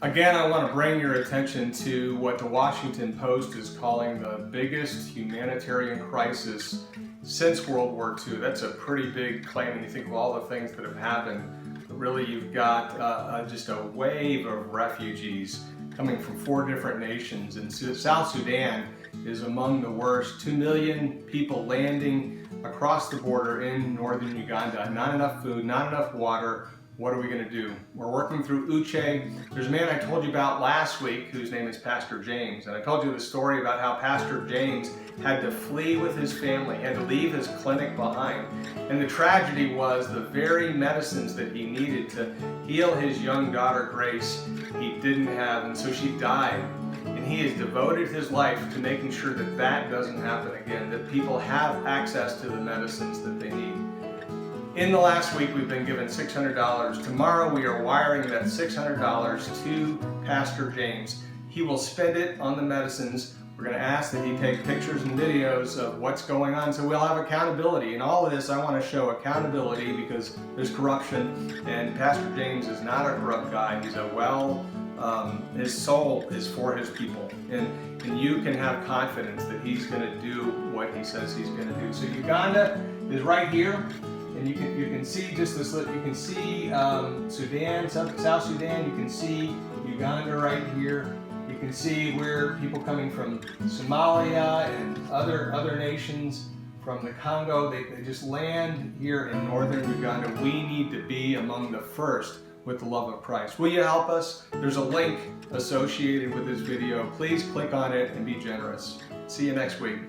Again, I want to bring your attention to what the Washington Post is calling the biggest humanitarian crisis since World War II. That's a pretty big claim when you think of all the things that have happened. But really, you've got just a wave of refugees coming from 4 different nations. And South Sudan is among the worst. 2 million people landing across the border in northern Uganda. Not enough food, not enough water. What are we going to do? We're working through Uche. There's a man I told you about last week whose name is Pastor James. And I told you the story about how Pastor James had to flee with his family, had to leave his clinic behind. And the tragedy was the very medicines that he needed to heal his young daughter Grace, he didn't have, and so she died. And he has devoted his life to making sure that that doesn't happen again, that people have access to the medicines that they need. In the last week, we've been given $600. Tomorrow, we are wiring that $600 to Pastor James. He will spend it on the medicines. We're going to ask that he take pictures and videos of what's going on, so we'll have accountability. In all of this, I want to show accountability because there's corruption, and Pastor James is not a corrupt guy. He's his soul is for his people, and you can have confidence that he's going to do what he says he's going to do. So Uganda is right here. And you can see just this. You can see Sudan, South Sudan. You can see Uganda right here. You can see where people coming from Somalia and other nations, from the Congo. They just land here in northern Uganda. We need to be among the first with the love of Christ. Will you help us? There's a link associated with this video. Please click on it and be generous. See you next week.